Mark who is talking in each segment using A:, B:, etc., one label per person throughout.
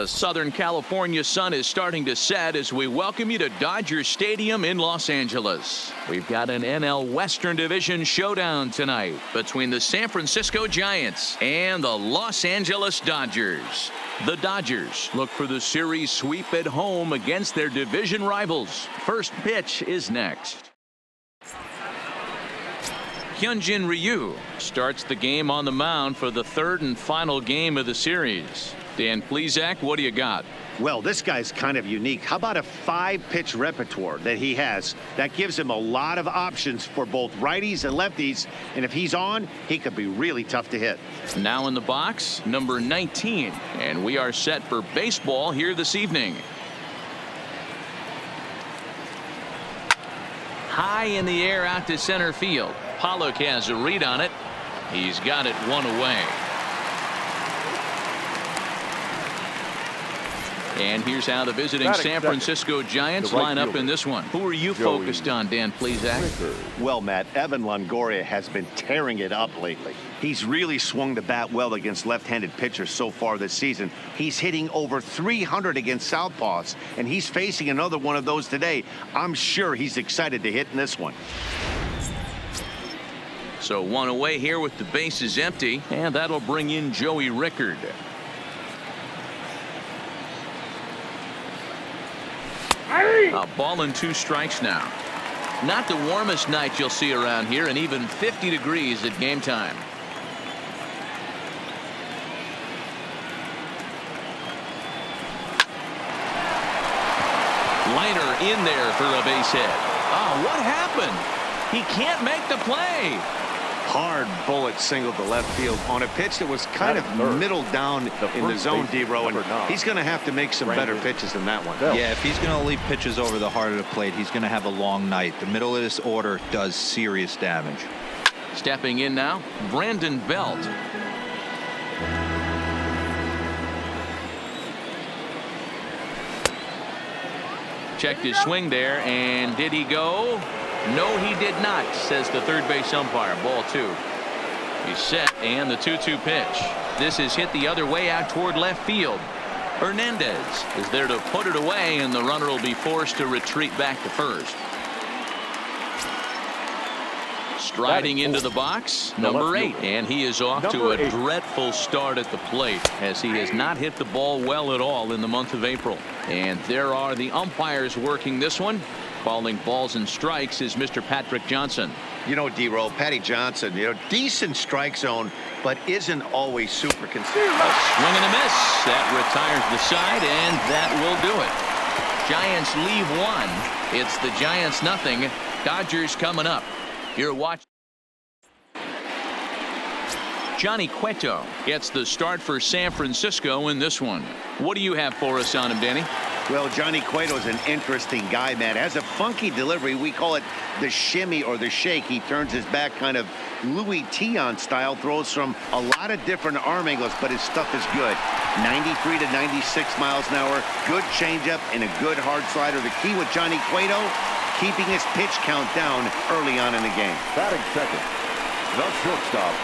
A: The Southern California sun is starting to set as we welcome you to Dodger Stadium in Los Angeles. We've got an NL Western Division showdown tonight between the San Francisco Giants and the Los Angeles Dodgers. The Dodgers look for the series sweep at home against their division rivals. First pitch is next. Hyunjin Ryu starts the game on the mound for the third and final game of the series. Dan Plesac, what do you got?
B: Well, this guy's kind of unique. How about a 5-pitch repertoire that he has? That gives him a lot of options for both righties and lefties. And if he's on, he could be really tough to hit.
A: Now in the box, number 19. And we are set for baseball here this evening. High in the air out to center field. Pollock has a read on it. He's got it one away. And here's how the visiting San Francisco Giants line up in this one. Who are you focused on, Dan Plesac?
B: Well, Matt, Evan Longoria has been tearing it up lately. He's really swung the bat well against left-handed pitchers so far this season. He's hitting over 300 against southpaws, and he's facing another one of those today. I'm sure he's excited to hit in this one.
A: So one away here with the bases empty, and that'll bring in Joey Rickard. A ball and 2 strikes now. Not the warmest night you'll see around here, and even 50 degrees at game time. Liner in there for a base hit. Oh, what happened? He can't make the play.
B: Hard bullet single to left field on a pitch that was kind of middle down in the zone, D-Row, and he's going to have to make some better pitches than that one.
C: Yeah, if he's going to leave pitches over the heart of the plate, he's going to have a long night. The middle of this order does serious damage.
A: Stepping in now, Brandon Belt. Checked his swing there, and did he go? No, he did not, says the third base umpire. Ball 2. He's set, and the 2-2 pitch. This is hit the other way out toward left field. Hernandez is there to put it away, and the runner will be forced to retreat back to first. Striding into the box, number 8, and he is off to a dreadful start at the plate as he has not hit the ball well at all in the month of April. And there are the umpires working this one. Calling balls and strikes is Mr. Patrick Johnson.
B: You know, D-Roll, Patty Johnson, decent strike zone, but isn't always super consistent.
A: A swing and a miss. That retires the side, and that will do it. Giants leave 1. It's the Giants nothing. Dodgers coming up. You're watching. Johnny Cueto gets the start for San Francisco in this one. What do you have for us on him, Danny?
B: Well, Johnny Cueto's an interesting guy, man. Has a funky delivery. We call it the shimmy or the shake. He turns his back kind of Louis Tion style, throws from a lot of different arm angles, but his stuff is good. 93 to 96 miles an hour, good changeup, and a good hard slider. The key with Johnny Cueto, keeping his pitch count down early on in the game.
D: Batting second, the shortstop,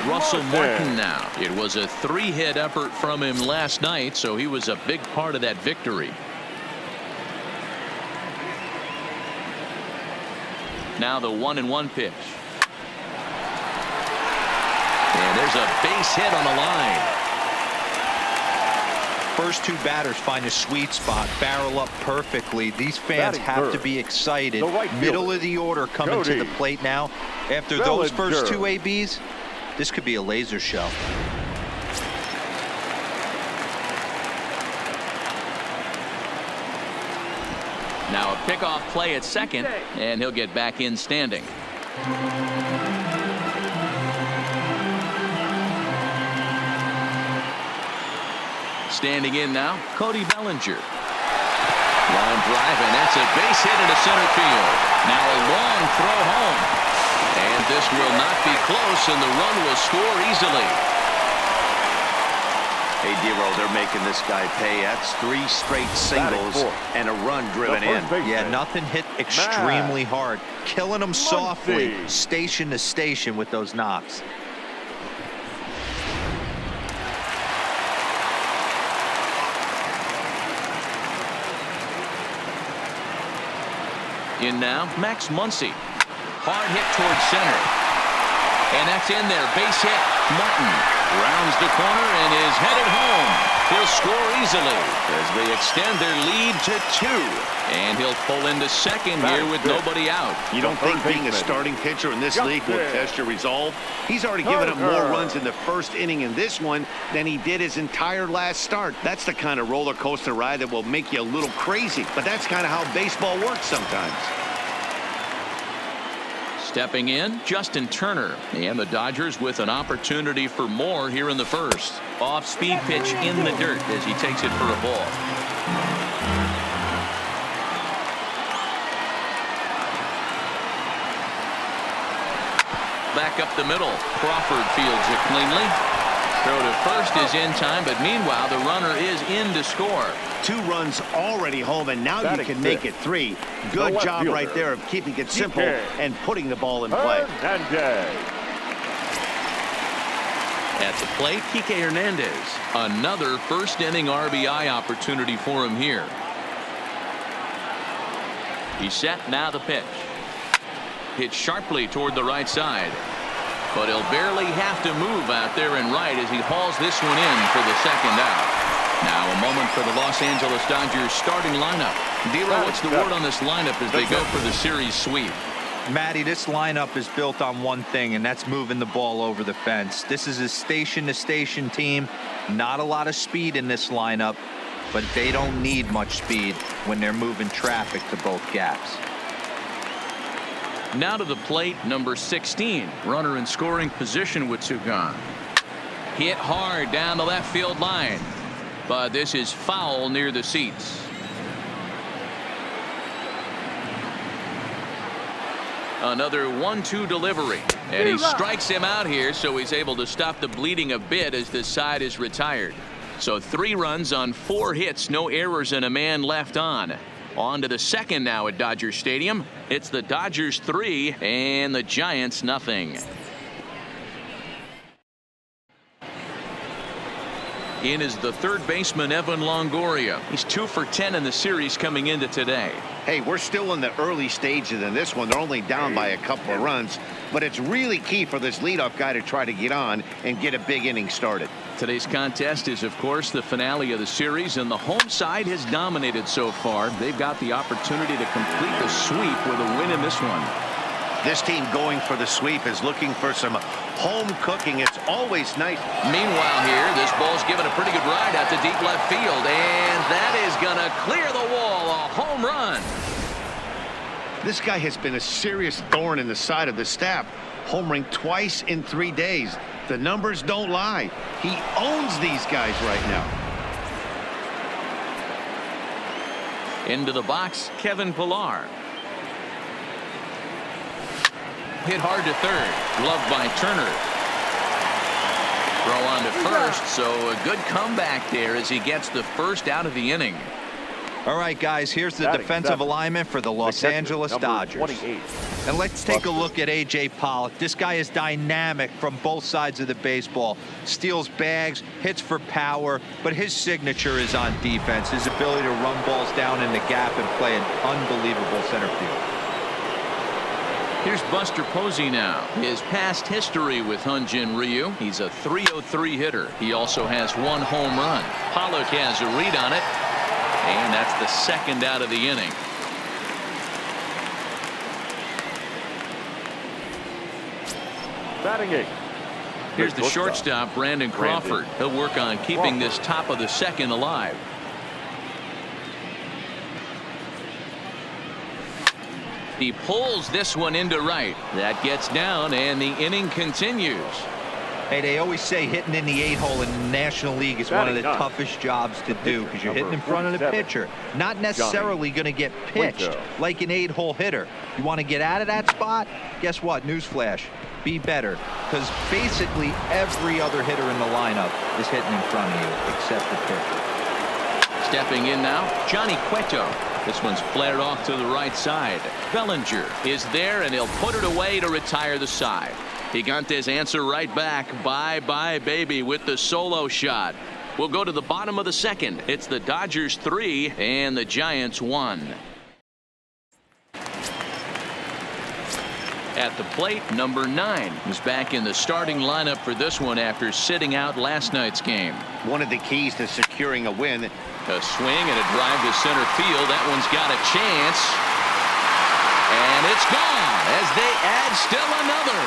A: Russell Martin now. It was a 3-hit effort from him last night, so he was a big part of that victory. Now the 1-1 pitch. And there's a base hit on the line.
C: First 2 batters find a sweet spot, barrel up perfectly. These fans have to be excited. Middle of the order coming to the plate now. After those first 2 ABs, this could be a laser show.
A: Now a pickoff play at second, and he'll get back in standing. Standing in now, Cody Bellinger. Line drive, and that's a base hit into center field. Now a long throw home. And this will not be close, and the run will score easily.
B: Hey, D-Roll, they're making this guy pay. That's 3 straight singles and a run driven in.
C: Yeah, nothing hit extremely hard. Killing them softly, station to station with those knocks.
A: In now, Max Muncy. Hard hit towards center. And that's in there. Base hit. Martin rounds the corner and is headed home. He'll score easily as they extend their lead to 2. And he'll pull into second here with nobody out.
B: You don't think being a starting pitcher in this league will test your resolve? He's already given up more runs in the first inning in this one than he did his entire last start. That's the kind of roller coaster ride that will make you a little crazy. But that's kind of how baseball works sometimes.
A: Stepping in, Justin Turner. And the Dodgers with an opportunity for more here in the first. Off-speed pitch in the dirt as he takes it for a ball. Back up the middle. Crawford fields it cleanly. Throw to first is in time, but meanwhile the runner is in to score.
B: 2 runs already home, and now you can make it 3. Good job right there of keeping it simple and putting the ball in play.
A: At the plate, Kike Hernandez. Another first inning RBI opportunity for him here. He's set, now the pitch. Hit sharply toward the right side. But he'll barely have to move out there and right as he hauls this one in for the second out. Now a moment for the Los Angeles Dodgers starting lineup. D'Lo, what's the word on this lineup as they go for the series sweep?
C: Matty, this lineup is built on one thing, and that's moving the ball over the fence. This is a station-to-station team. Not a lot of speed in this lineup, but they don't need much speed when they're moving traffic to both gaps.
A: Now to the plate, number 16. Runner in scoring position with 2 gone. Hit hard down the left field line. But this is foul near the seats. Another 1-2 delivery. And he strikes him out here, so he's able to stop the bleeding a bit as this side is retired. So 3 runs on 4 hits, no errors, and a man left on. On to the second now at Dodger Stadium. It's the Dodgers 3 and the Giants nothing. In is the third baseman, Evan Longoria. He's 2 for 10 in the series coming into today.
B: Hey, we're still in the early stages in this one. They're only down by a couple of runs, but it's really key for this leadoff guy to try to get on and get a big inning started.
A: Today's contest is, of course, the finale of the series, and the home side has dominated so far. They've got the opportunity to complete the sweep with a win in this one.
B: This team going for the sweep is looking for some home cooking. It's always nice.
A: Meanwhile here, this ball's given a pretty good ride out to deep left field, and that is going to clear the wall. A home run.
B: This guy has been a serious thorn in the side of the staff. Homering twice in 3 days. The numbers don't lie. He owns these guys right now.
A: Into the box, Kevin Pillar. Hit hard to third. Gloved by Turner. Throw on to first, so a good comeback there as he gets the first out of the inning.
C: All right, guys, here's the defensive alignment for the Los Angeles Dodgers.
D: 28.
C: And let's take a look at A.J. Pollock. This guy is dynamic from both sides of the baseball. Steals bags, hits for power, but his signature is on defense. His ability to run balls down in the gap and play an unbelievable center field.
A: Here's Buster Posey now. His past history with Hyun-Jin Ryu. He's a .303 hitter. He also has 1 home run. Pollock has a read on it. And that's the second out of the inning.
D: Batting 8.
A: Here's the shortstop, Brandon Crawford. He'll work on keeping this top of the second alive. He pulls this one into right. That gets down, and the inning continues.
C: Hey, they always say hitting in the 8-hole in the National League is one of the toughest jobs to do because you're hitting in front of the pitcher. Not necessarily going to get pitched like an 8-hole hitter. You want to get out of that spot? Guess what? Newsflash. Be better, because basically every other hitter in the lineup is hitting in front of you except the pitcher.
A: Stepping in now, Johnny Cueto. This one's flared off to the right side. Bellinger is there, and he'll put it away to retire the side. Gigante's answer right back. Bye-bye, baby, with the solo shot. We'll go to the bottom of the second. It's the Dodgers 3 and the Giants 1. At the plate, number 9 is back in the starting lineup for this one after sitting out last night's game.
B: One of the keys to securing a win.
A: A swing and a drive to center field. That one's got a chance. And it's gone as they add still another.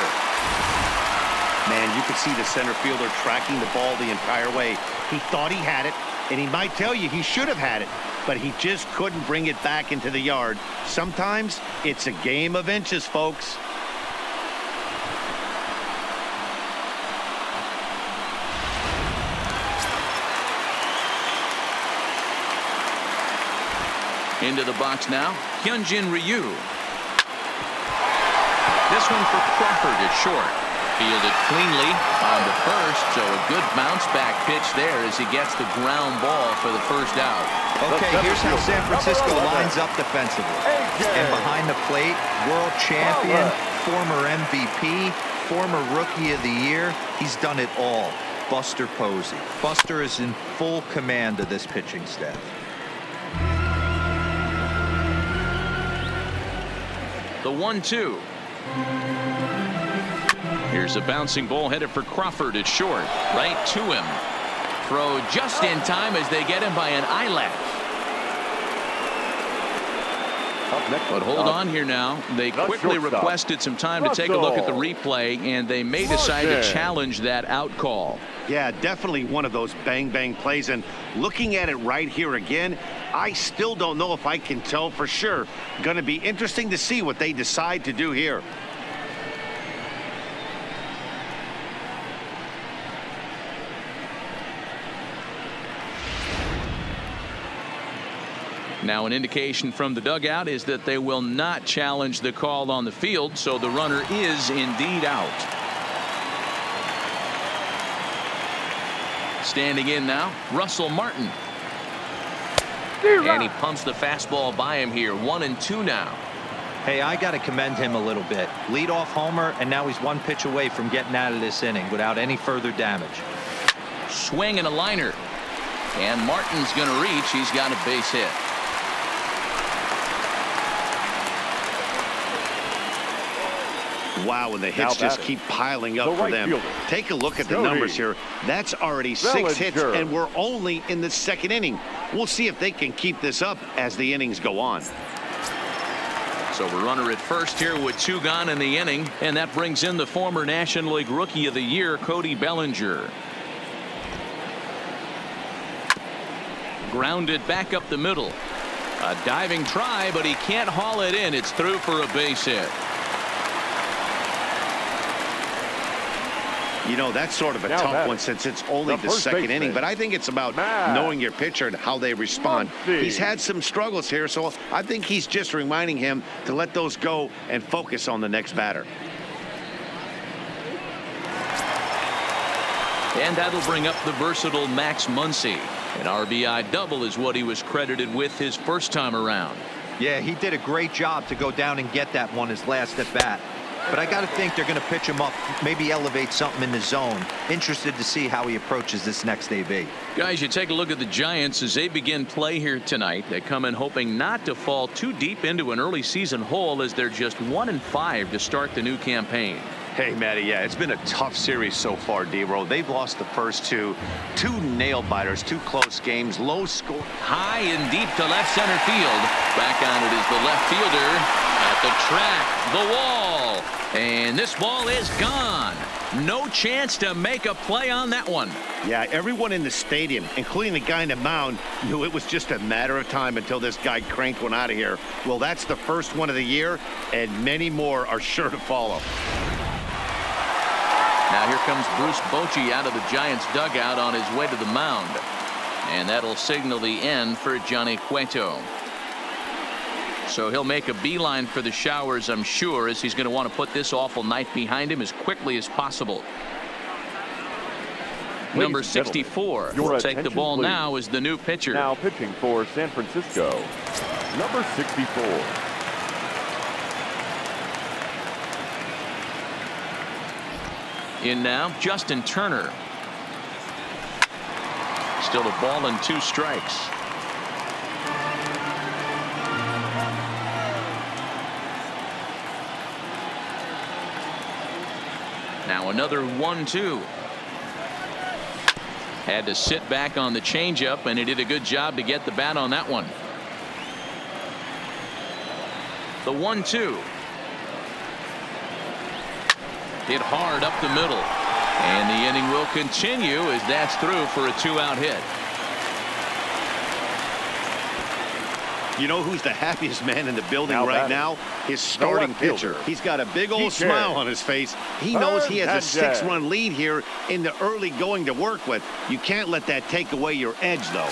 B: Man, you could see the center fielder tracking the ball the entire way. He thought he had it, and he might tell you he should have had it, but he just couldn't bring it back into the yard. Sometimes it's a game of inches, folks.
A: Into the box now, Hyunjin Ryu. This one for Crawford at short. Fielded cleanly on the first, so a good bounce back pitch there as he gets the ground ball for the first out.
C: Okay, here's how San Francisco lines up defensively. And behind the plate, world champion, former MVP, former Rookie of the Year. He's done it all. Buster Posey. Buster is in full command of this pitching staff.
A: The 1-2. Here's a bouncing ball headed for Crawford at short. Right to him. Throw just in time as they get him by an eyelash. But hold on here now. They quickly requested some time to take a look at the replay, and they may decide to challenge that out call.
B: Yeah, definitely one of those bang-bang plays. And looking at it right here again, I still don't know if I can tell for sure. Going to be interesting to see what they decide to do here.
A: Now an indication from the dugout is that they will not challenge the call on the field, so the runner is indeed out. Standing in now, Russell Martin. And he pumps the fastball by him here. 1-2 now.
C: Hey, I got to commend him a little bit. Leadoff homer, and now he's one pitch away from getting out of this inning without any further damage.
A: Swing and a liner. And Martin's going to reach. He's got a base hit.
B: Wow, and the hits just keep piling up for them. Take a look at the numbers here. That's already 6 hits, and we're only in the second inning. We'll see if they can keep this up as the innings go on.
A: So a runner at first here with 2 gone in the inning, and that brings in the former National League Rookie of the Year, Cody Bellinger. Grounded back up the middle. A diving try, but he can't haul it in. It's through for a base hit.
B: You know, that's sort of a tough one since it's only the second inning, but I think it's about knowing your pitcher and how they respond. He's had some struggles here, so I think he's just reminding him to let those go and focus on the next batter.
A: And that'll bring up the versatile Max Muncy. An RBI double is what he was credited with his first time around.
C: Yeah, he did a great job to go down and get that one his last at bat. But I got to think they're going to pitch him up, maybe elevate something in the zone. Interested to see how he approaches this next AB.
A: Guys, you take a look at the Giants as they begin play here tonight. They come in hoping not to fall too deep into an early season hole as they're just 1-5 to start the new campaign.
E: Hey, Matty, yeah, it's been a tough series so far, D-Roll. They've lost the first two nail-biters, 2 close games, low score.
A: High and deep to left center field. Back on it is the left fielder at the track, the wall. And this ball is gone. No chance to make a play on that one.
B: Yeah, everyone in the stadium, including the guy in the mound, knew it was just a matter of time until this guy cranked one out of here. Well, that's the first one of the year, and many more are sure to follow.
A: Now here comes Bruce Bochy out of the Giants dugout on his way to the mound. And that'll signal the end for Johnny Cueto. So he'll make a beeline for the showers, I'm sure, as he's going to want to put this awful night behind him as quickly as possible. Number 64 will take the ball now as the new pitcher.
D: Now pitching for San Francisco, number 64.
A: In now, Justin Turner. Still a ball and 2 strikes. Now another 1-2. Had to sit back on the changeup, and he did a good job to get the bat on that one. The 1-2. Hit hard up the middle. And the inning will continue as that's through for a 2-out hit.
B: You know who's the happiest man in the building right now? His starting pitcher. He's got a big old smile on his face. He knows he has a 6-run lead here in the early going to work with. You can't let that take away your edge, though.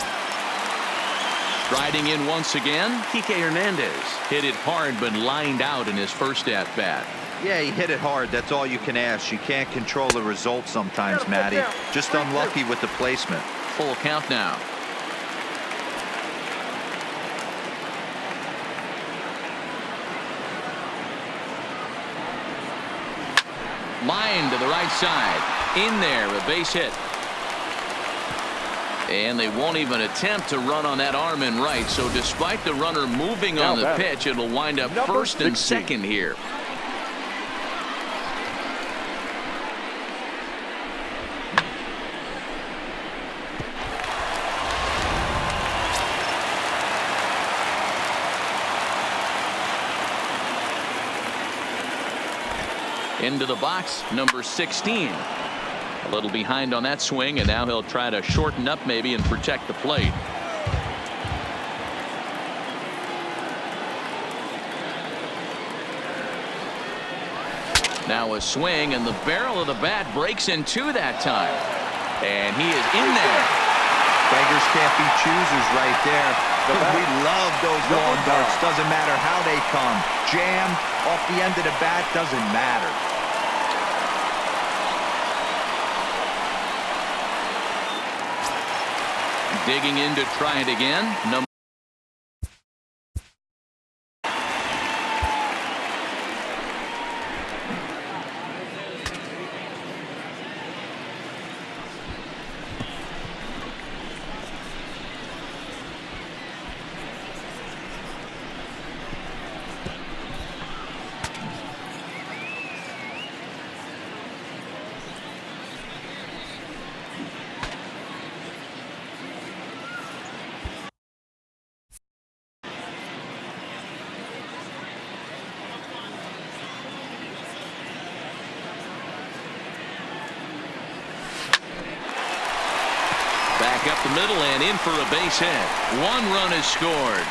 A: Striding in once again, Kike Hernandez hit it hard but lined out in his first at bat.
C: Yeah, he hit it hard. That's all you can ask. You can't control the result sometimes, Matty. Just unlucky with the placement.
A: Full count now. Line to the right side. In there, a base hit. And they won't even attempt to run on that arm in right. So despite the runner moving on the pitch, it'll wind up first and second here. Into the box, number 16. A little behind on that swing, and now he'll try to shorten up maybe and protect the plate. Now a swing, and the barrel of the bat breaks in two that time. And he is in there.
C: Beggars can't be choosers right there. We love those long darts. Doesn't matter how they come. Jammed off the end of the bat, doesn't matter.
A: Digging in to try it again. Back up the middle and in for a base hit. 1 run is scored.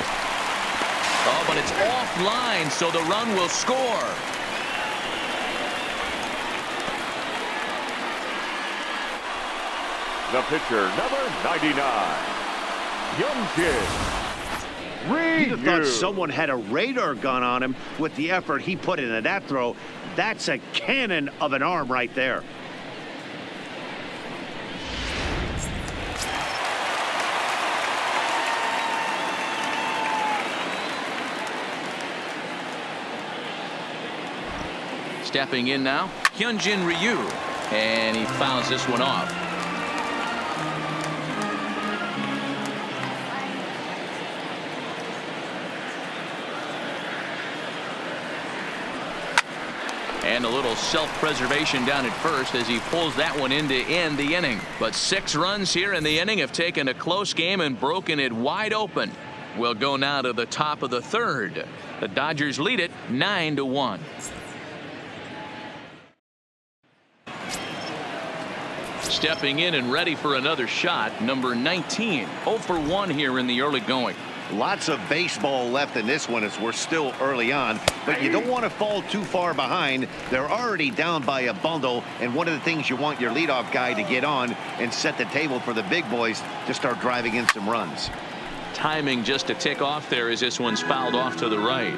A: Oh, but it's offline, so the run will score.
D: The pitcher, number 99,
B: You'd have thought someone had a radar gun on him with the effort he put into that throw. That's a cannon of an arm right there.
A: Stepping in now, Hyunjin Ryu, and he fouls this one off. And a little self-preservation down at first as he pulls that one in to end the inning. But 6 runs here in the inning have taken a close game and broken it wide open. We'll go now to the top of the 3rd. The Dodgers lead it 9-1. Stepping in and ready for another shot, number 19. 0 for 1 here in the early going.
B: Lots of baseball left in this one as we're still early on, but you don't want to fall too far behind. They're already down by a bundle, and one of the things you want your leadoff guy to get on and set the table for the big boys to start driving in some runs.
A: Timing just to tick off there as this one's fouled off to the right.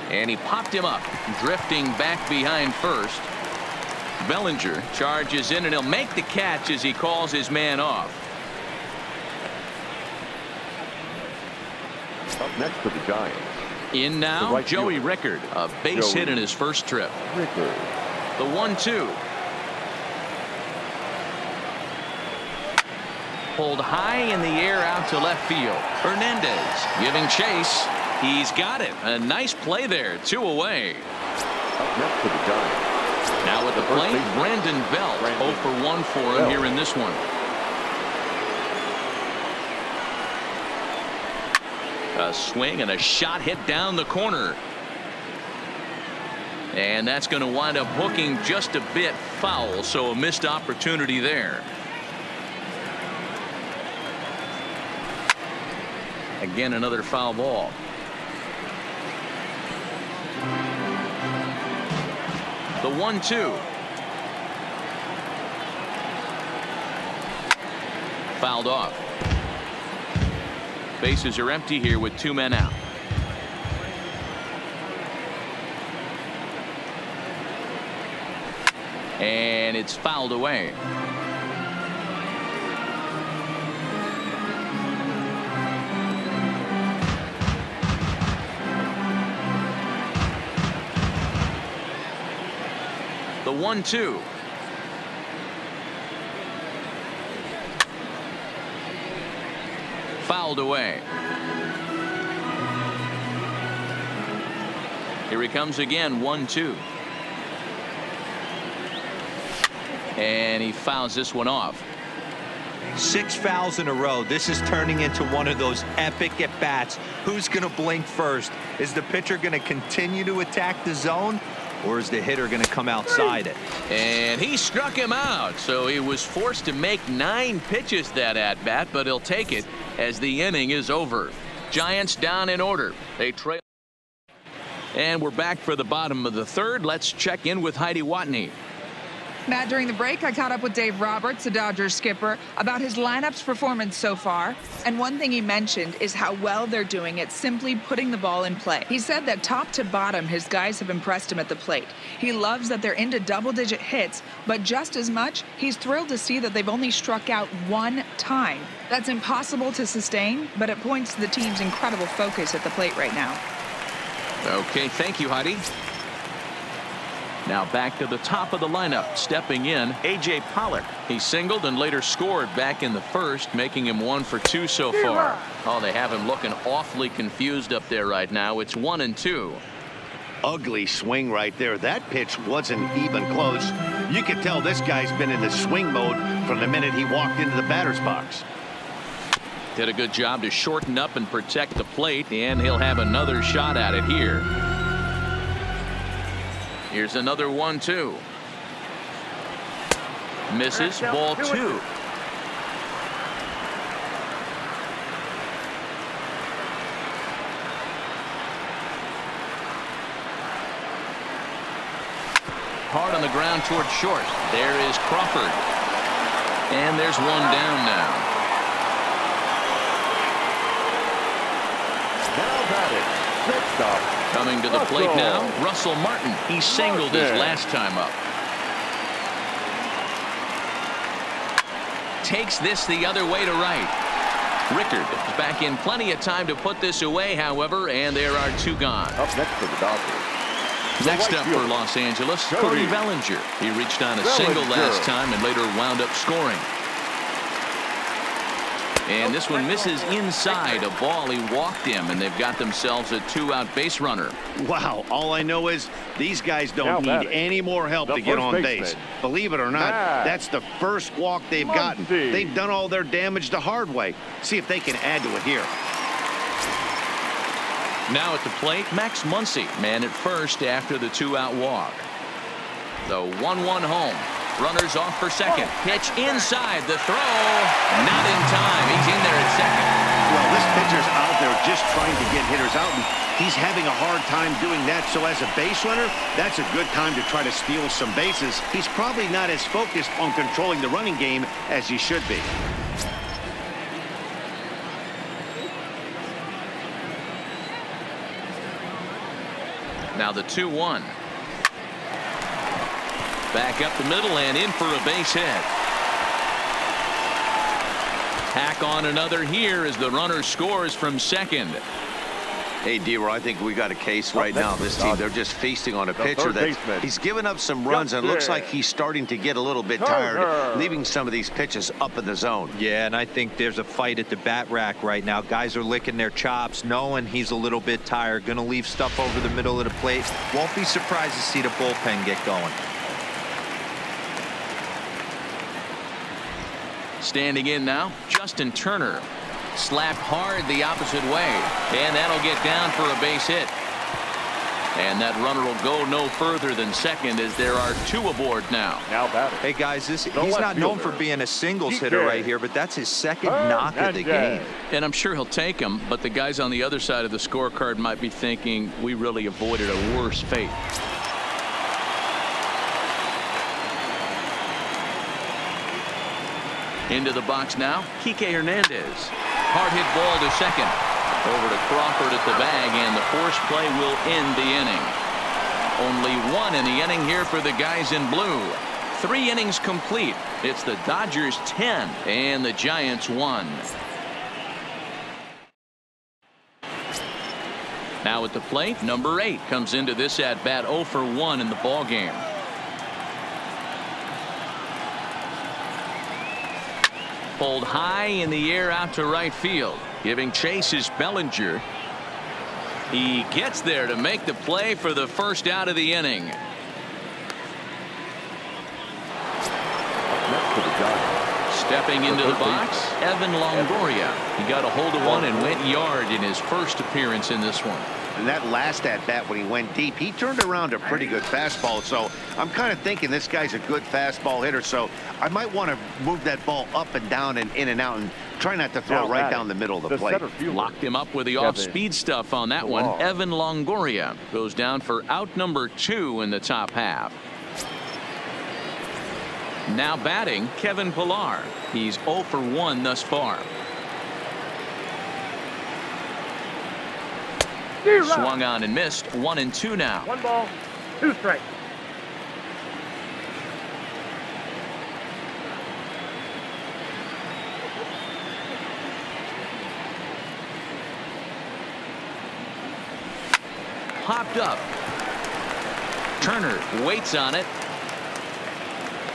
A: And he popped him up, drifting back behind first. Bellinger charges in, and he'll make the catch as he calls his man off.
D: Up next for the Giants.
A: In now,
D: right
A: Joey
D: fielder.
A: Rickard, a base hit in his first trip.
D: Rickard.
A: The 1-2. Pulled high in the air out to left field. Hernandez giving chase. He's got it. A nice play there. 2 away.
D: Up next to the Giants.
A: Now at the plate, Brandon Belt. 0 for 1 for him here in this one. A swing and a shot hit down the corner. And that's going to wind up hooking just a bit foul, so a missed opportunity there. Again, another foul ball. The 1-2. Fouled off. Bases are empty here with 2 men out. And it's fouled away. The 1-2. Fouled away. Here he comes again. 1-2. And he fouls this one off.
C: 6 fouls in a row. This is turning into one of those epic at-bats. Who's going to blink first? Is the pitcher going to continue to attack the zone, or is the hitter going to come outside it?
A: And he struck him out, so he was forced to make 9 pitches that at-bat, but he'll take it as the inning is over. Giants down in order. They trail. And we're back for the bottom of the 3rd. Let's check in with Heidi Watney.
F: Matt, during the break, I caught up with Dave Roberts, the Dodgers skipper, about his lineup's performance so far. And one thing he mentioned is how well they're doing at simply putting the ball in play. He said that top to bottom, his guys have impressed him at the plate. He loves that they're into double-digit hits, but just as much, he's thrilled to see that they've only struck out 1 time. That's impossible to sustain, but it points to the team's incredible focus at the plate right now.
A: Okay, thank you, Heidi. Now back to the top of the lineup. Stepping in, A.J. Pollock. He singled and later scored back in the 1st, making him 1 for 2 so far. Oh, they have him looking awfully confused up there right now. It's 1-2.
B: Ugly swing right there. That pitch wasn't even close. You could tell this guy's been in the swing mode from the minute he walked into the batter's box.
A: Did a good job to shorten up and protect the plate, and he'll have another shot at it here. Here's another 1-2. Misses. Ball 2. Hard on the ground toward short. There is Crawford. And there's one down now.
D: Now batting, shortstop.
A: Coming to the plate now, Russell Martin. He singled his last time up. Takes this the other way to right. Rickard is back in plenty of time to put this away, however, and there are 2 gone.
D: Up next to the Dodgers.
A: Next up for Los Angeles, Cody Bellinger. He reached on a single last time and later wound up scoring. And this one misses inside a ball. He walked him, and they've got themselves a 2-out base runner.
B: Wow, all I know is these guys don't need any more help to get on base. Believe it or not, that's the first walk they've gotten. They've done all their damage the hard way. See if they can add to it here.
A: Now at the plate, Max Muncy, man at first after the 2-out walk. The 1-1 home. Runners off for second. Pitch inside. The throw. Not in time. He's in there at second.
B: Well, this pitcher's out there just trying to get hitters out, and he's having a hard time doing that. So as a base runner, that's a good time to try to steal some bases. He's probably not as focused on controlling the running game as he should be.
A: Now the 2-1. Back up the middle and in for a base hit. Tack on another here as the runner scores from second.
E: Hey, D-Roy, I think we got a case right now. This team, they're just feasting on a pitcher that he's given up some runs, and it looks like he's starting to get a little bit tired, leaving some of these pitches up in the zone.
C: Yeah, and I think there's a fight at the bat rack right now. Guys are licking their chops, knowing he's a little bit tired, going to leave stuff over the middle of the plate. Won't be surprised to see the bullpen get going.
A: Standing in now, Justin Turner. Slapped hard the opposite way, and that'll get down for a base hit. And that runner will go no further than second as there are 2 aboard now.
C: Hey guys, he's not known for being a singles hitter right here, but that's his second knock of the game.
A: And I'm sure he'll take him, but the guys on the other side of the scorecard might be thinking we really avoided a worse fate. Into the box now, Kike Hernandez. Hard hit ball to second. Over to Crawford at the bag, and the force play will end the inning. Only 1 in the inning here for the guys in blue. 3 innings complete. It's the Dodgers 10 and the Giants 1. Now at the plate, number 8 comes into this at bat 0 for 1 in the ball game. Pulled high in the air out to right field. Giving chase is Bellinger. He gets there to make the play for the first out of the inning. Stepping into the box, Evan Longoria. He got a hold of one and went yard in his first appearance in this one.
B: And that last at bat when he went deep, he turned around a pretty good fastball. So I'm kind of thinking this guy's a good fastball hitter. So I might want to move that ball up and down and in and out and try not to throw it right down the middle of the plate.
A: Locked him up with the off-speed stuff on that one. Evan Longoria goes down for out number 2 in the top half. Now batting, Kevin Pillar. He's 0 for 1 thus far. Swung on and missed. 1-2 now.
G: 1 ball, 2 strikes.
A: Popped up. Turner waits on it.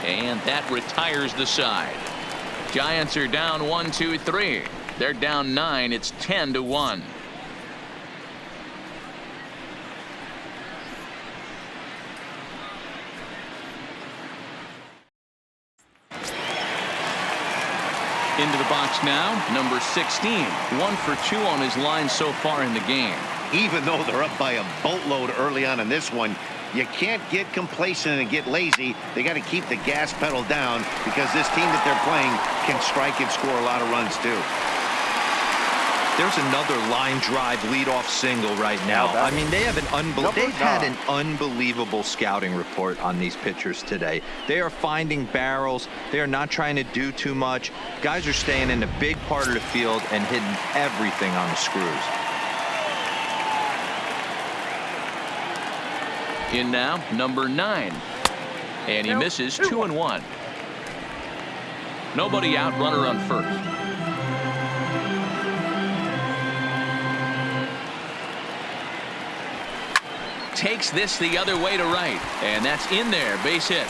A: And that retires the side. Giants are down 1-2-3. They're down 9. It's 10-1. Into the box now, number 16. 1 for 2 on his line so far in the game.
B: Even though they're up by a boatload early on in this one, you can't get complacent and get lazy. They got to keep the gas pedal down because this team that they're playing can strike and score a lot of runs too.
C: There's another line drive leadoff single right now. I mean, they've had an unbelievable scouting report on these pitchers today. They are finding barrels. They are not trying to do too much. Guys are staying in the big part of the field and hitting everything on the screws.
A: In now, number 9. And he misses 2-1. Nobody out, runner on first. Takes this the other way to right, and that's in there, base hit.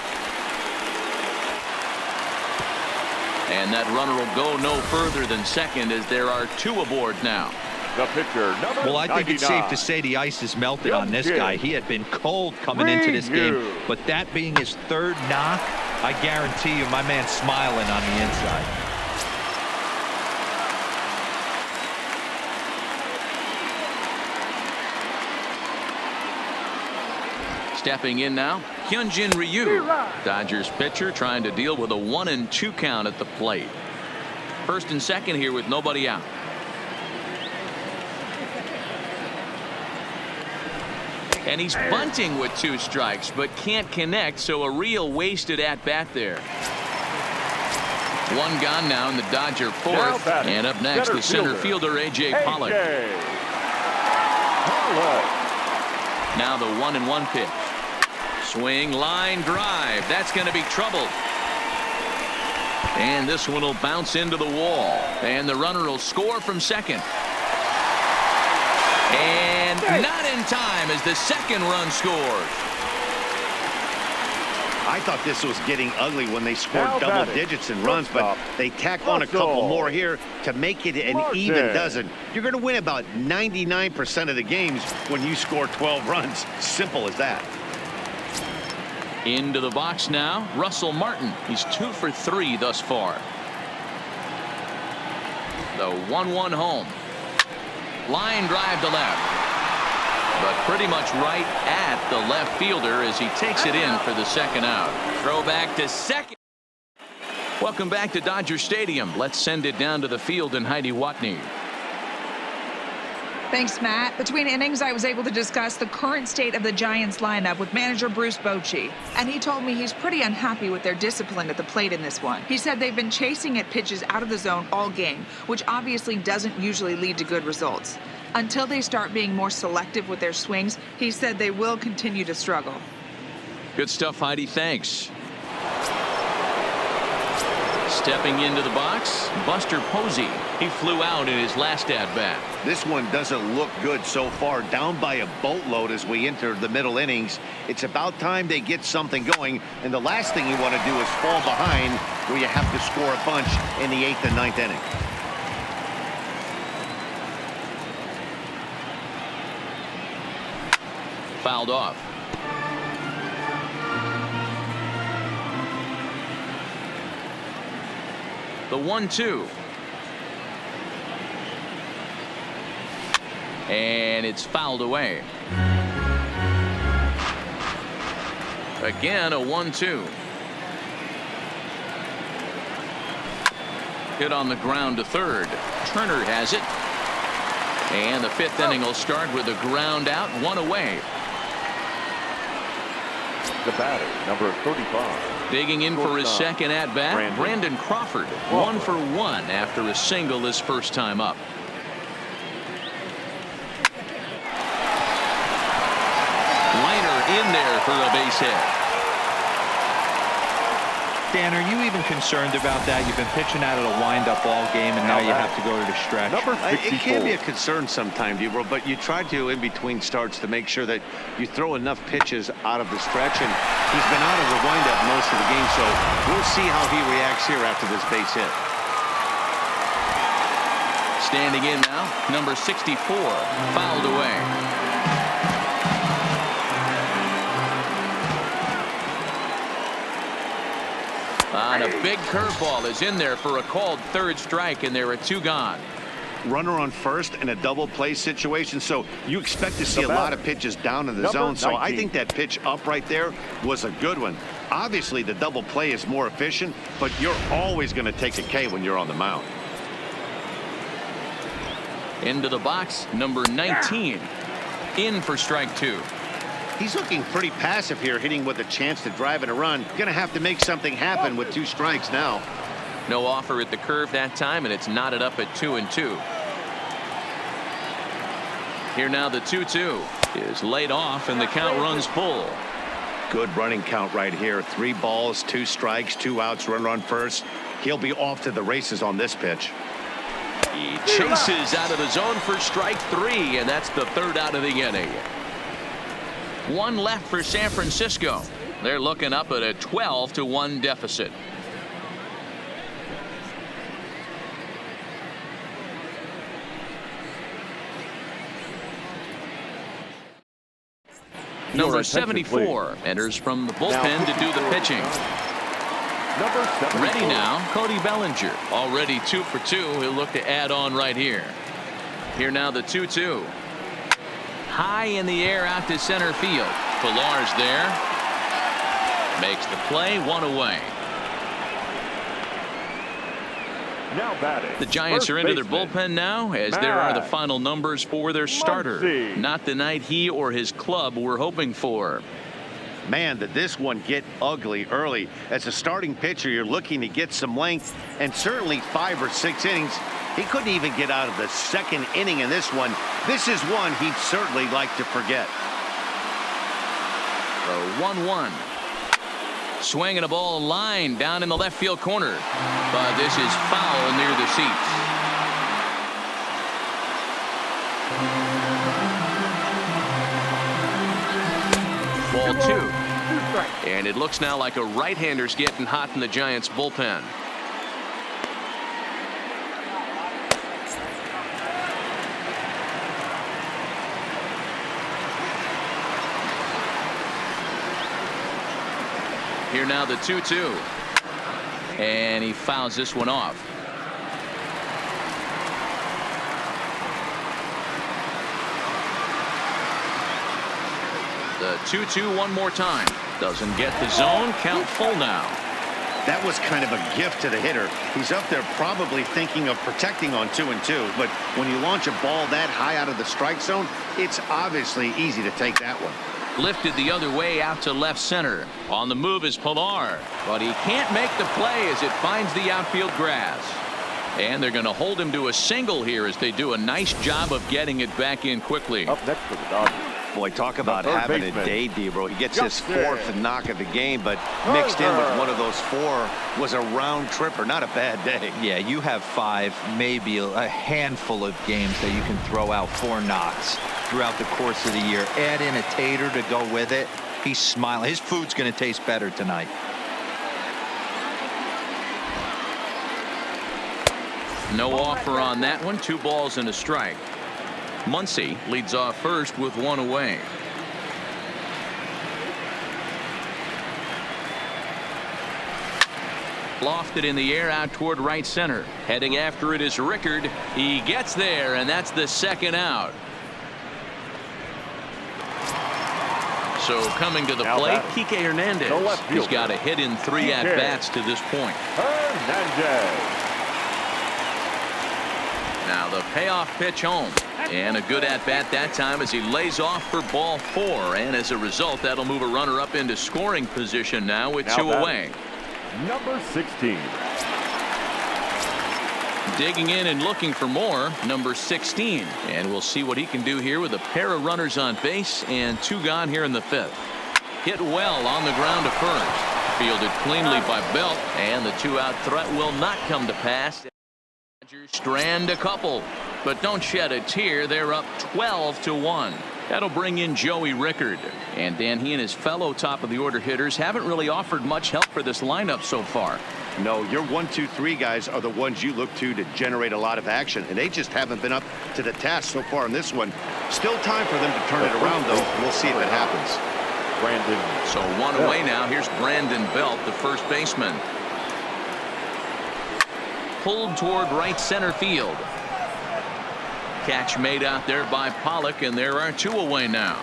A: And that runner will go no further than second as there are 2 aboard now.
D: The pitcher, number
C: well, I think
D: 99.
C: It's safe to say the ice is melted on this guy. He had been cold coming into this game, but that being his 3rd knock, I guarantee you my man's smiling on the inside.
A: Stepping in now, Hyunjin Ryu. Dodgers pitcher trying to deal with a 1-2 count at the plate. First and second here with nobody out. And he's bunting with 2 strikes, but can't connect, so a real wasted at-bat there. 1 gone now in the Dodger 4th. And up next, the center fielder, A.J. Pollock. Now the 1-1 pitch. Swing, line, drive. That's going to be trouble. And this one will bounce into the wall. And the runner will score from second. And Not in time as the second run scores.
B: I thought this was getting ugly when they scored double digits in runs, but they tack on a couple more here to make it an even dozen. You're going to win about 99% of the games when you score 12 runs. Simple as that.
A: Into the box now, Russell Martin. He's 2 for 3 thus far. The 1-1 home. Line drive to left. But pretty much right at the left fielder as he takes it in for the second out. Throw back to second. Welcome back to Dodger Stadium. Let's send it down to the field and Heidi Watney.
F: Thanks, Matt. Between innings, I was able to discuss the current state of the Giants lineup with manager Bruce Bochy, and he told me he's pretty unhappy with their discipline at the plate in this one. He said they've been chasing at pitches out of the zone all game, which obviously doesn't usually lead to good results. Until they start being more selective with their swings, he said they will continue to struggle.
A: Good stuff, Heidi. Thanks. Stepping into the box, Buster Posey. He flew out in his last at-bat.
B: This one doesn't look good so far. Down by a boatload as we enter the middle innings. It's about time they get something going, and the last thing you want to do is fall behind where you have to score a bunch in the 8th and 9th inning.
A: Fouled off. The 1-2. And it's fouled away. Again, a 1-2. Hit on the ground to third. Turner has it. And the 5th inning will start with a ground out, 1 away.
D: The batter, number 35.
A: Digging in for his second at-bat, Brandon Crawford. 1 for 1 after a single his first time up. Liner in there for a base hit.
C: Dan, are you even concerned about that? You've been pitching out of a wind-up all game, and now you have to go to the stretch.
E: It can be a concern sometimes, D-Bro, but you try to, in between starts, to make sure that you throw enough pitches out of the stretch, and he's been out of the wind-up most of the game, so we'll see how he reacts here after this base hit.
A: Standing in now, number 64, fouled away. And a big curveball is in there for a called third strike, and there are 2 gone.
B: Runner on first in a double play situation, so you expect to see a lot of pitches down in the zone. So I think that pitch up right there was a good one. Obviously, the double play is more efficient, but you're always going to take a K when you're on the mound.
A: Into the box, number 19. In for strike 2.
B: He's looking pretty passive here, hitting with a chance to drive in a run. Going to have to make something happen with 2 strikes now.
A: No offer at the curve that time, and it's knotted up at 2-2. Here now the 2-2 is laid off, and the count runs full.
B: Good running count right here. 3 balls, 2 strikes, 2 outs, runner on first. He'll be off to the races on this pitch.
A: He chases out of the zone for strike 3, and that's the 3rd out of the inning. 1 left for San Francisco. They're looking up at a 12-1 deficit. Number 74 enters from the bullpen to do the pitching. Ready now, Cody Bellinger. Already 2 for 2. He'll look to add on right here. Here now the 2-2. High in the air out to center field. Pillar's there. Makes the play, 1 away.
D: Now batting.
A: The Giants are into their bullpen now, as there are the final numbers for their starter. Not the night he or his club were hoping for.
B: Man, did this one get ugly early. As a starting pitcher, you're looking to get some length, and certainly 5 or 6 innings. He couldn't even get out of the 2nd inning in this one. This is one he'd certainly like to forget.
A: The 1-1. Swinging a ball line down in the left field corner. But this is foul near the seats. Ball 2.
D: 2 strikes.
A: And it looks now like a right-hander's getting hot in the Giants bullpen. Here now the 2-2. And he fouls this one off. The 2-2 one more time. Doesn't get the zone. Count full now.
B: That was kind of a gift to the hitter. He's up there probably thinking of protecting on 2-2. But when you launch a ball that high out of the strike zone, it's obviously easy to take that one.
A: Lifted the other way out to left center. On the move is Pilar, but he can't make the play as it finds the outfield grass. And they're going to hold him to a single here as they do a nice job of getting it back in quickly.
D: Up next for the Dodgers.
E: Boy, talk about
D: third
E: having
D: baseman.
E: a day, Debro. He gets his
D: Justin.
E: 4th knock of the game, but mixed in with one of those 4 was a round tripper. Not a bad day.
C: Yeah, you have 5, maybe a handful of games that you can throw out 4 knocks throughout the course of the year. Add in a tater to go with it. He's smiling. His food's going to taste better tonight.
A: No offer on that one. 2 balls and a strike. Muncy leads off first with 1 away. Lofted in the air out toward right center. Heading after it is Rickard. He gets there, and that's the 2nd out. So coming to the
D: Now
A: plate,
D: batting.
A: Kike Hernandez.
D: The left
A: He's
D: fielder.
A: got a hit in 3
D: Kike.
A: at-bats to this point.
D: Hernandez.
A: Now the payoff pitch home. And a good at-bat that time as he lays off for ball 4. And as a result, that'll move a runner up into scoring position now with 2
D: batting.
A: away.
D: Number 16.
A: Digging in and looking for more, number 16. And we'll see what he can do here with a pair of runners on base and 2 gone here in the 5th. Hit well on the ground to first. Fielded cleanly by Belt. And the 2-out threat will not come to pass. Strand a couple, but don't shed a tear. They're up 12-1. That'll bring in Joey Rickard. And Dan, he and his fellow top of the order hitters haven't really offered much help for this lineup so far.
B: No, your 1, 2, 3 guys are the ones you look to generate a lot of action, and they just haven't been up to the task so far in this one. Still time for them to turn it around, though. We'll see if it happens.
D: Brandon.
A: So 1 away now. Here's Brandon Belt, the first baseman. Pulled toward right center field. Catch made out there by Pollock, and there are 2 away now.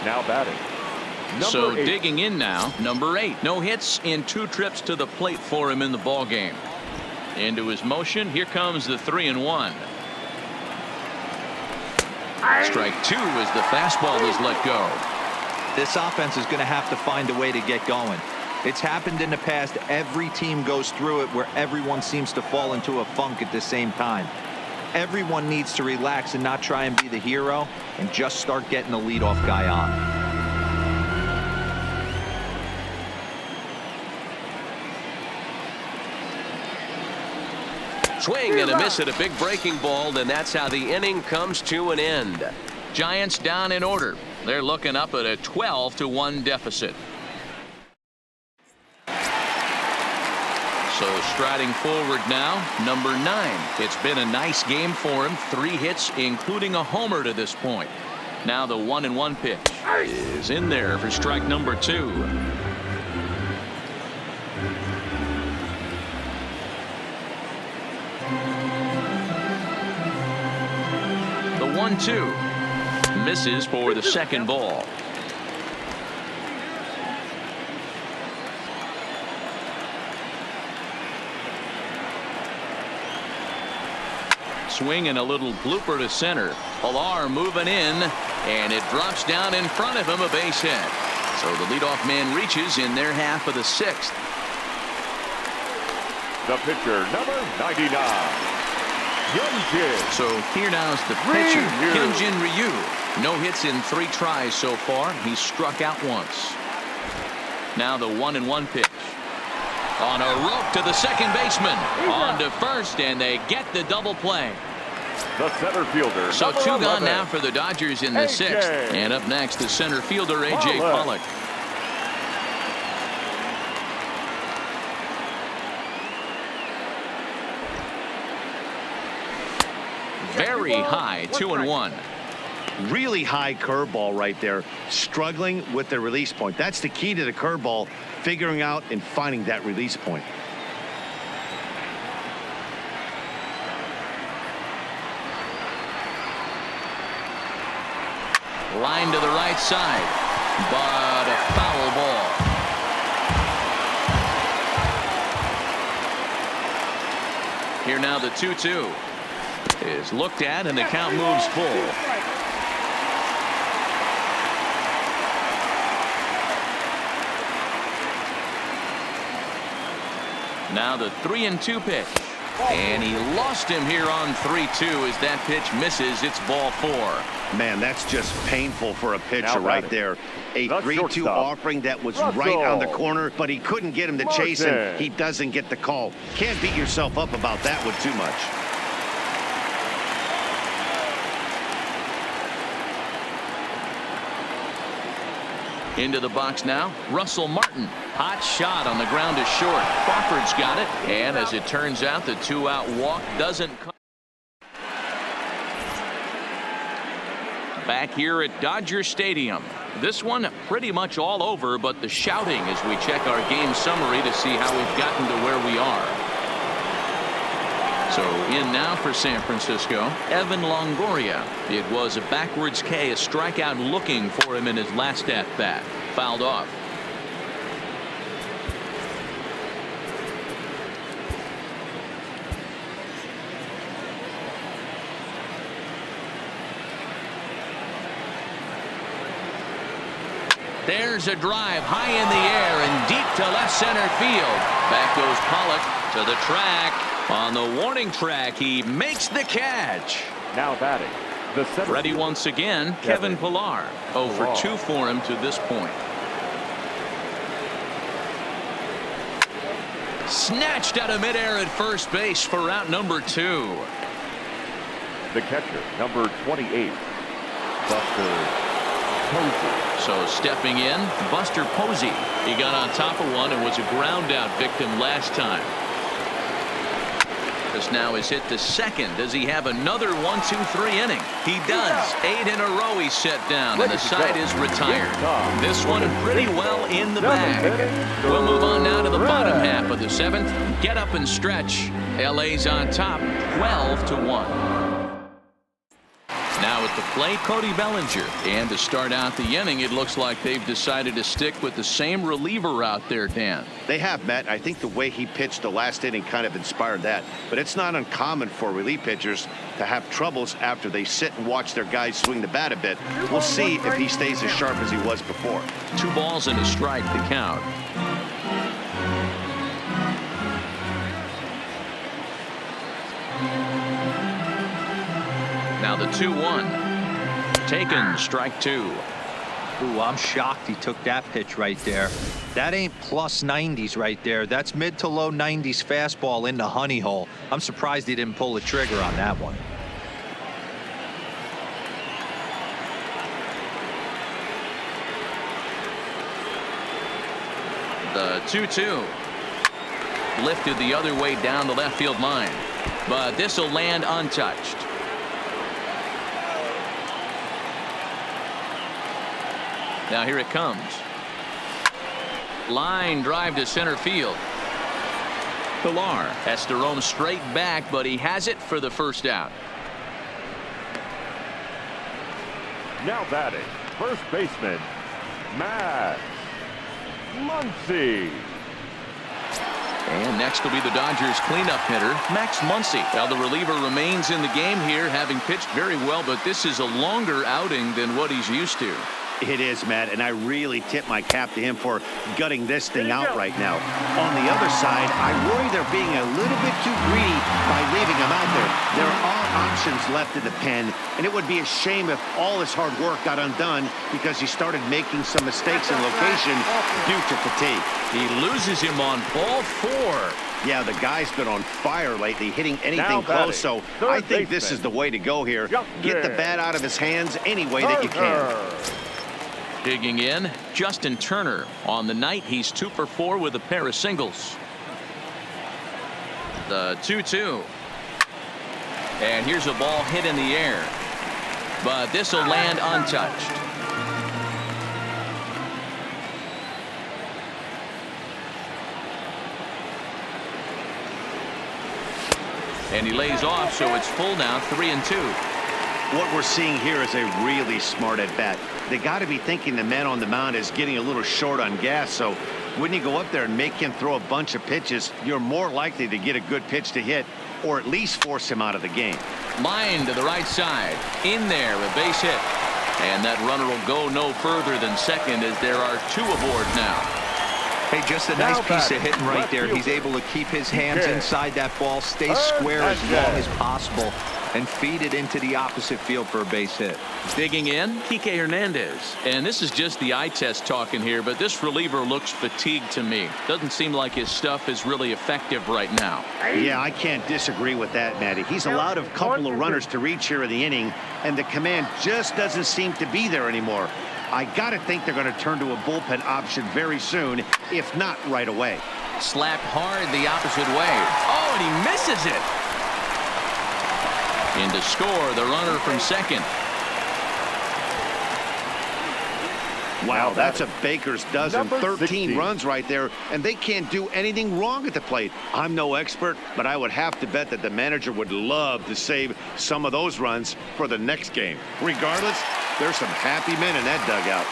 D: Now batting.
A: So
D: Number 8.
A: digging in now, number 8. No hits in 2 trips to the plate for him in the ball game. Into his motion. Here comes the 3-1. Strike 2 as the fastball is let go.
C: This offense is going to have to find a way to get going. It's happened in the past. Every team goes through it where everyone seems to fall into a funk at the same time. Everyone needs to relax and not try and be the hero and just start getting the leadoff guy on.
G: Swing and a miss at a big breaking ball, and that's how the inning comes to an end.
A: Giants down in order. They're looking up at a 12-1 deficit. So striding forward now, number 9. It's been a nice game for him. 3 hits, including a homer to this point. Now the 1-1 pitch is in there for strike number 2. The 1-2 misses for the 2nd ball. Swing and a little blooper to center. Pilar moving in, and it drops down in front of him, a base hit. So the leadoff man reaches in their half of the 6th.
D: The pitcher, number 99. Hyunjin.
A: So here now is the pitcher,
D: Ryu.
A: Hyunjin Ryu. No hits in 3 tries so far. He's struck out once. Now the 1-1 pitch. On a rope to the second baseman. On to first, and they get the double play.
D: The center fielder.
A: So
D: number
A: 2 gone
D: 11.
A: now for the Dodgers in the
D: A.J.
A: 6th. And up next, the center fielder, A.J. Pollock. Very high, 2-1.
B: Really high curveball right there. Struggling with the release point. That's the key to the curveball, figuring out and finding that release point.
A: Line to the right side, but a foul ball. Here now the 2-2 is looked at, and the count moves full. Now the 3-2 pitch, and he lost him here on 3-2 as that pitch misses. It's ball 4.
B: Man, that's just painful for a pitcher
D: Now
B: right
D: batting.
B: there. A
D: The
B: 3-2
D: shortstop.
B: offering that was
D: Russell.
B: right on the corner, but he couldn't get him to chase him.
D: Martin.
B: He doesn't get the call. Can't beat yourself up about that one too much.
A: Into the box now, Russell Martin. Hot shot on the ground is short. Crawford's got it, and as it turns out, the 2-out walk doesn't come. Back here at Dodger Stadium. This one pretty much all over, but the shouting as we check our game summary to see how we've gotten to where we are. So in now for San Francisco, Evan Longoria. It was a backwards K, a strikeout looking for him in his last at-bat. Fouled off. There's a drive high in the air and deep to left center field. Back goes Pollock to the track. On the warning track, he makes the catch.
D: Now batting. The center
A: Ready
D: fielder.
A: once again, Kevin Pillar. 0 for 2 for him to this point. Snatched out of midair at first base for out number 2.
D: The catcher, number 28, Buster Posey.
A: So stepping in, Buster Posey. He got on top of one and was a ground out victim last time. This now is hit the second. Does he have another 1-2-3 inning? He does. 8 in a row he's set down, and the side is retired. This one pretty well in the bag. We'll move on now to the bottom half of the 7th. Get up and stretch. LA's on top, 12-1. Now at the plate, Cody Bellinger. And to start out the inning, it looks like they've decided to stick with the same reliever out there, Dan.
B: They have, Matt. I think the way he pitched the last inning kind of inspired that. But it's not uncommon for relief pitchers to have troubles after they sit and watch their guys swing the bat a bit. We'll see if he stays as sharp as he was before.
A: 2 balls and a strike to count. Now the 2-1. Taken, strike 2.
C: Ooh, I'm shocked he took that pitch right there. That ain't plus 90s right there. That's mid to low 90s fastball in the honey hole. I'm surprised he didn't pull the trigger on that one.
A: The 2-2. Lifted the other way down the left field line. But this will land untouched. Now here it comes. Line drive to center field. Pillar has to roam straight back, but he has it for the first out.
D: Now batting, first baseman, Max Muncy.
A: And next will be the Dodgers cleanup hitter, Max Muncy. Now the reliever remains in the game here, having pitched very well, but this is a longer outing than what he's used to.
B: It is, Matt, and I really tip my cap to him for gutting this thing out right now. On the other side, I worry they're being a little bit too greedy by leaving him out there. There are options left in the pen, and it would be a shame if all his hard work got undone because he started making some mistakes in location due to fatigue.
A: He loses him on ball 4.
B: Yeah, the guy's been on fire lately, hitting anything close, so I think this is the way to go here. Get the bat out of his hands any way that you can.
A: Digging in, Justin Turner. On the night, he's 2 for 4 with a pair of singles. The 2-2. And here's a ball hit in the air. But this will land untouched. And he lays off, so it's full now, 3-2.
B: What we're seeing here is a really smart at bat. They got to be thinking the man on the mound is getting a little short on gas, so when you go up there and make him throw a bunch of pitches, you're more likely to get a good pitch to hit or at least force him out of the game.
A: Line to the right side. In there, a base hit. And that runner will go no further than second as there are 2 aboard now.
C: Hey, just a nice piece of hitting right there. He's able to keep his hands inside that ball, stay square as long as possible, and feed it into the opposite field for a base hit.
A: Digging in, Kike Hernandez. And this is just the eye test talking here, but this reliever looks fatigued to me. Doesn't seem like his stuff is really effective right now.
B: Yeah, I can't disagree with that, Matty. He's allowed a couple of runners to reach here in the inning, and the command just doesn't seem to be there anymore. I got to think they're going to turn to a bullpen option very soon, if not right away.
A: Slapped hard the opposite way. Oh, and he misses it. In to score, the runner from second.
B: Wow, that's a baker's dozen. 13
D: 16.
B: runs right there, and they can't do anything wrong at the plate. I'm no expert, but I would have to bet that the manager would love to save some of those runs for the next game. Regardless, there's some happy men in that dugout.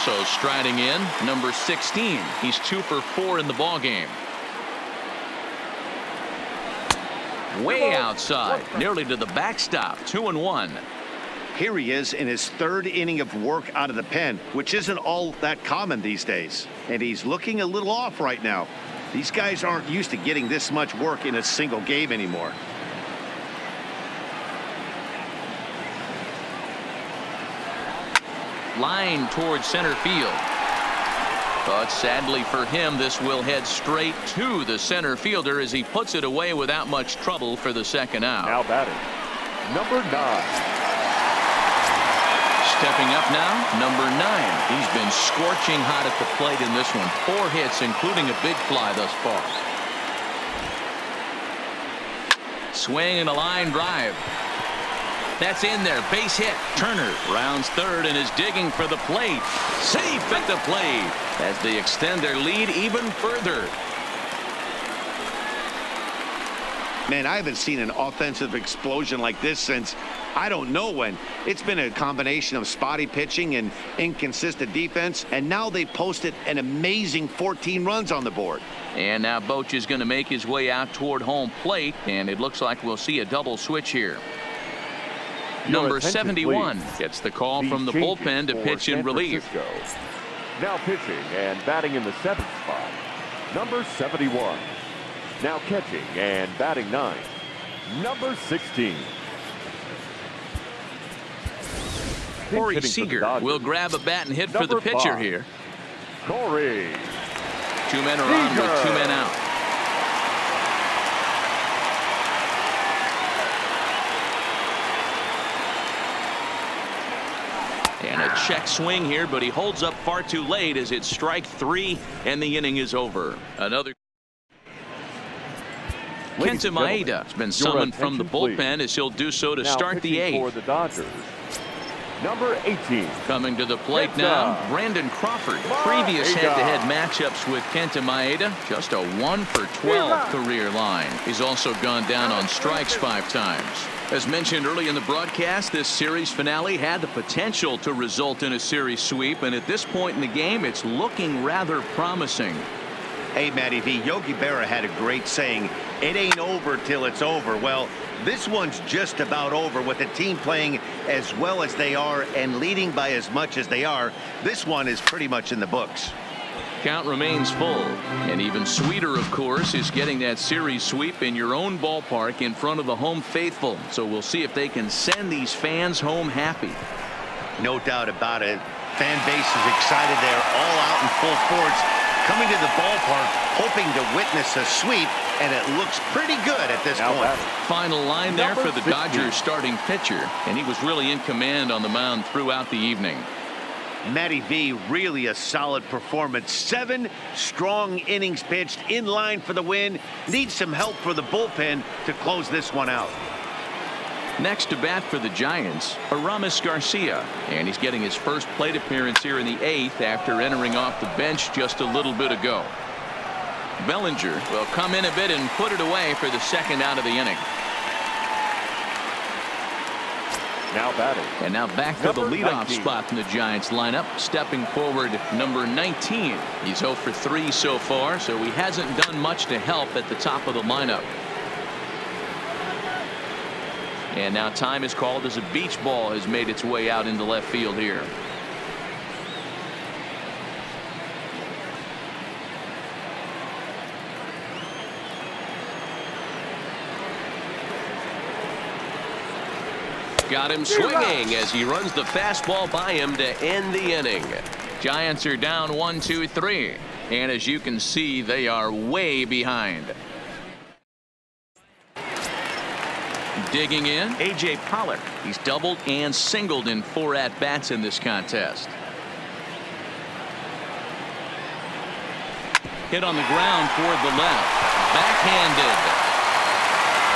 A: So striding in, number 16. He's 2 for 4 in the ball game. Way outside, nearly to the backstop. 2-1.
B: Here he is in his 3rd inning of work out of the pen, which isn't all that common these days. And he's looking a little off right now. These guys aren't used to getting this much work in a single game anymore.
A: Line towards center field. But sadly for him, this will head straight to the center fielder as he puts it away without much trouble for the second out.
D: Now batting, number 9.
A: Stepping up now, number 9. He's been scorching hot at the plate in this one. 4 hits, including a big fly thus far. Swing and a line drive. That's in there. Base hit. Turner rounds third and is digging for the plate. Safe at the plate as they extend their lead even further.
B: Man, I haven't seen an offensive explosion like this since I don't know when. It's been a combination of spotty pitching and inconsistent defense, and now they posted an amazing 14 runs on the board.
A: And now Boch is going to make his way out toward home plate, and it looks like we'll see a double switch here. Number 71 gets the call from the bullpen to pitch in relief.
D: Now pitching and batting in the 7th spot, number 71. Now catching and batting 9, number 16.
A: Corey Seager will grab a bat and hit for the pitcher here.
D: Corey.
A: 2 men are on with 2 men out. And a check swing here, but he holds up far too late as it's strike 3 and the inning is over. Another. Kenta Maeda has been summoned from the bullpen as he'll do so to start the 8th.
D: For the Dodgers, number 18.
A: Coming to the plate now, Brandon Crawford. Previous head-to-head matchups with Kenta Maeda, just a 1 for 12 career line. He's also gone down on strikes 5 times. As mentioned early in the broadcast, this series finale had the potential to result in a series sweep, and at this point in the game, it's looking rather promising.
B: Hey, Matty V, Yogi Berra had a great saying, it ain't over till it's over. Well, this one's just about over with the team playing as well as they are and leading by as much as they are. This one is pretty much in the books.
A: Count remains full, and even sweeter, of course, is getting that series sweep in your own ballpark in front of the home faithful. So we'll see if they can send these fans home happy.
B: No doubt about it. Fan base is excited. They're all out in full force. coming to the ballpark, hoping to witness a sweep, and it looks pretty good at this point.
A: Final line there for the Dodgers starting pitcher, and he was really in command on the mound throughout the evening.
B: Matty V, really a solid performance. 7 strong innings pitched, in line for the win. Needs some help for the bullpen to close this one out.
A: Next to bat for the Giants, Aramis Garcia, and he's getting his first plate appearance here in the 8th after entering off the bench just a little bit ago. Bellinger will come in a bit and put it away for the second out of the inning.
D: Now batting.
A: And now back to the leadoff spot in the Giants lineup. Stepping forward, number 19. He's 0 for 3 so far, so he hasn't done much to help at the top of the lineup. And now time is called as a beach ball has made its way out into left field here.
G: Got him swinging as he runs the fastball by him to end the inning.
A: Giants are down 1-2-3, and as you can see, they are way behind. Digging in, A.J. Pollock. He's doubled and singled in 4 at-bats in this contest. Hit on the ground toward the left. Backhanded.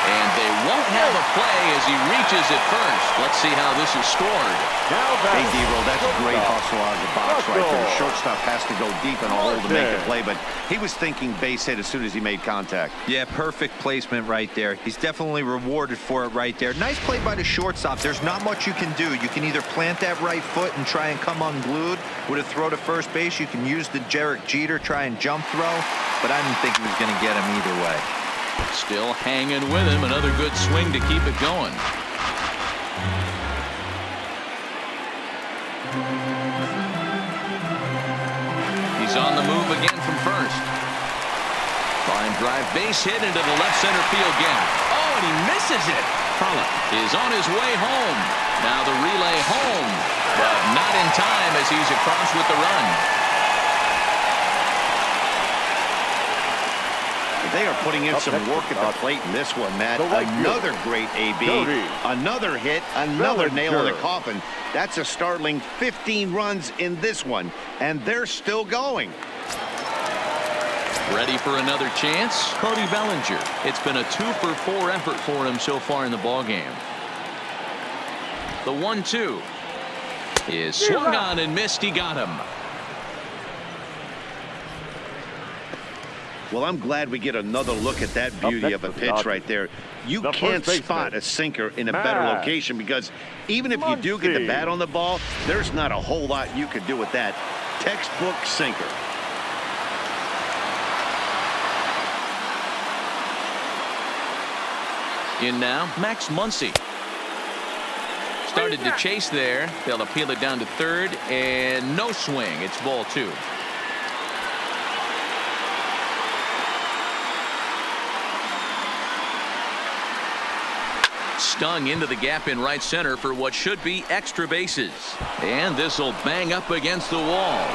A: And they won't have a play as he reaches it first. Let's see how this is scored.
B: Hey, D-Roll, that's a great hustle out of the box right there. The shortstop has to go deep in a hole to make the play, but he was thinking base hit as soon as he made contact.
C: Yeah, perfect placement right there. He's definitely rewarded for it right there. Nice play by the shortstop. There's not much you can do. You can either plant that right foot and try and come unglued with a throw to first base. You can use the Derek Jeter, try and jump throw, but I didn't think he was going to get him either way.
A: Still hanging with him. Another good swing to keep it going. He's on the move again from first. Line drive base hit into the left center field gap. Oh, and he misses it. Pollock is on his way home. Now the relay home, but not in time as he's across with the run.
B: They are putting in some work at the plate in this one, Matt. Another great AB. Another hit. Another nail in the coffin. That's a startling 15 runs in this one. And they're still going.
A: Ready for another chance? Cody Bellinger. It's been a 2-for-4 effort for him so far in the ballgame. The 1-2 is swung on and missed. He got him.
B: Well, I'm glad we get another look at that beauty of a pitch right there. You can't spot a sinker in a better location because even if you do get the bat on the ball, there's not a whole lot you could do with that. Textbook sinker.
A: In now, Max Muncy. Started to chase there. They'll appeal it down to third, and no swing. It's ball 2. Stung into the gap in right center for what should be extra bases. And this will bang up against the wall.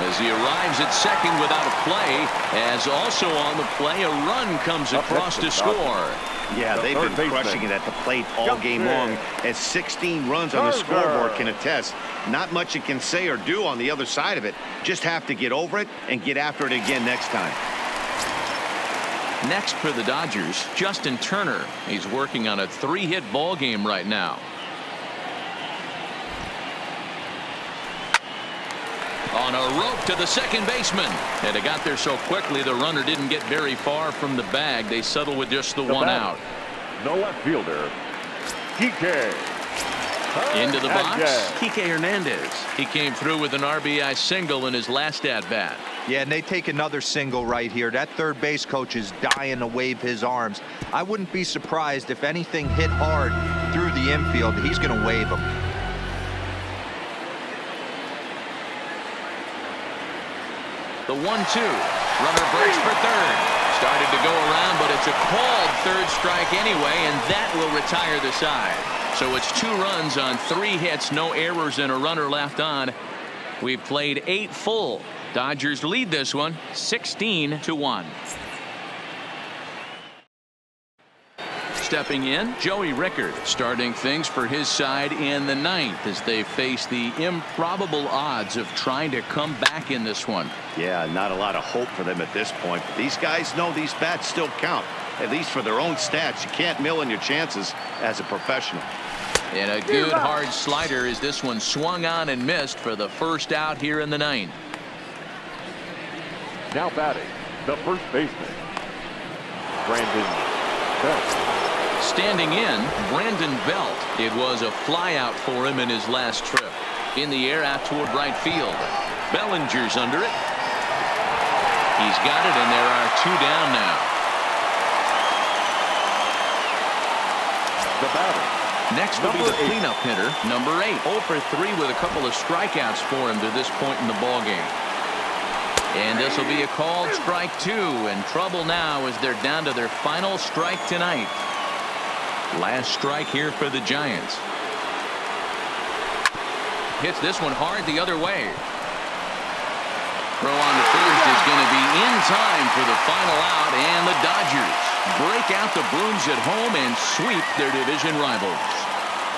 A: As he arrives at second without a play, as also on the play, a run comes across to score.
B: Yeah, they've been crushing it at the plate all game long, as 16 runs on the scoreboard can attest. Not much you can say or do on the other side of it. Just have to get over it and get after it again next time.
A: Next for the Dodgers, Justin Turner. He's working on a 3-hit ball game right now. On a rope to the second baseman. And it got there so quickly the runner didn't get very far from the bag. They settle with just the one out.
D: The left fielder, Kike.
A: Into the box, Kike Hernandez. He came through with an RBI single in his last at-bat.
C: Yeah, and they take another single right here. That third base coach is dying to wave his arms. I wouldn't be surprised if anything hit hard through the infield. He's going to wave them.
A: The 1-2. Runner breaks for third. Started to go around, but it's a called third strike anyway, and that will retire the side. So it's 2 runs on 3 hits, no errors, and a runner left on. We've played 8 full. Dodgers lead this one 16-1. Stepping in, Joey Rickard starting things for his side in the ninth as they face the improbable odds of trying to come back in this one.
B: Yeah, not a lot of hope for them at this point. But these guys know these bats still count, at least for their own stats. You can't mill in your chances as a professional.
A: And a good hard slider as this one swung on and missed for the first out here in the ninth.
D: Now batting, the first baseman, Brandon Belt.
A: Standing in, Brandon Belt. It was a flyout for him in his last trip. In the air out toward right field. Bellinger's under it. He's got it, and there are two down now.
D: The batter.
A: Next will be the cleanup hitter, number 8. 0 for 3 with a couple of strikeouts for him to this point in the ballgame. And this will be a called strike 2, and trouble now as they're down to their final strike tonight. Last strike here for the Giants. Hits this one hard the other way. Throw on to first is going to be in time for the final out, and the Dodgers break out the brooms at home and sweep their division rivals.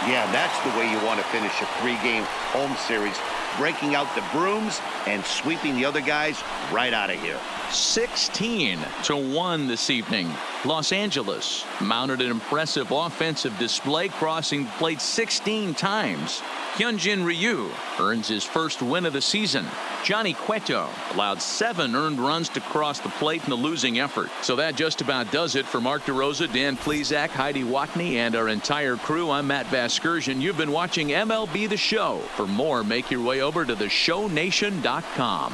B: Yeah, that's the way you want to finish a 3-game home series. Breaking out the brooms and sweeping the other guys right out of here.
A: 16-1 this evening. Los Angeles mounted an impressive offensive display, crossing the plate 16 times. Hyunjin Ryu earns his first win of the season. Johnny Cueto allowed 7 earned runs to cross the plate in a losing effort. So that just about does it for Mark DeRosa, Dan Plesac, Heidi Watney, and our entire crew. I'm Matt Vasgersian. You've been watching MLB The Show. For more, make your way over to theshownation.com.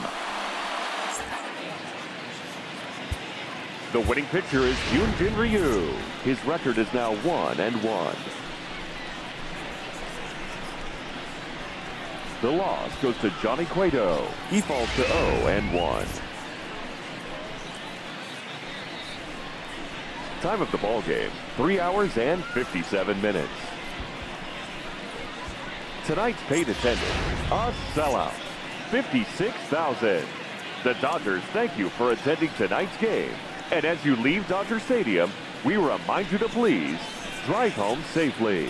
D: The winning pitcher is Hyunjin Ryu. His record is now 1-1. The loss goes to Johnny Cueto. He falls to 0-1. Time of the ball game, 3 hours and 57 minutes. Tonight's paid attendance, a sellout, 56,000. The Dodgers thank you for attending tonight's game. And as you leave Dodger Stadium, we remind you to please drive home safely.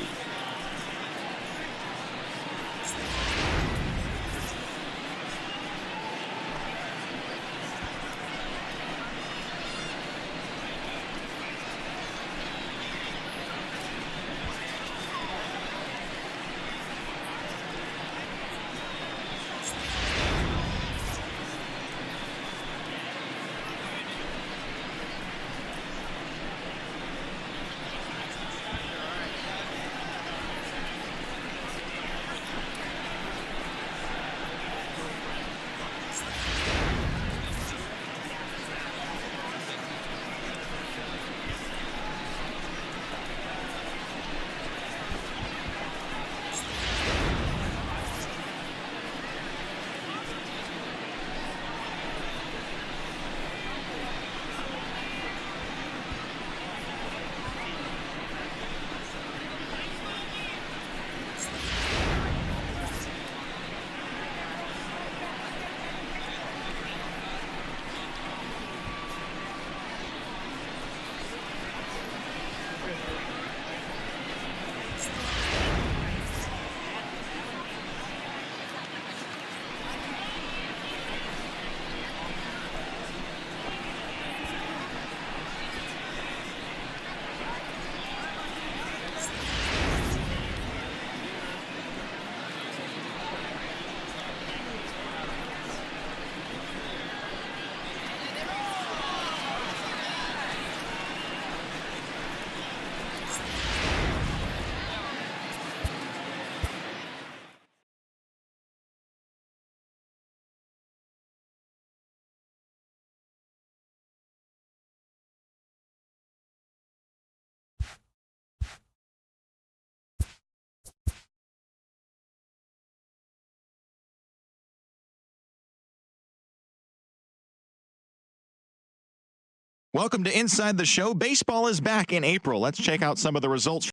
H: Welcome to Inside the Show. Baseball is back in April. Let's check out some of the results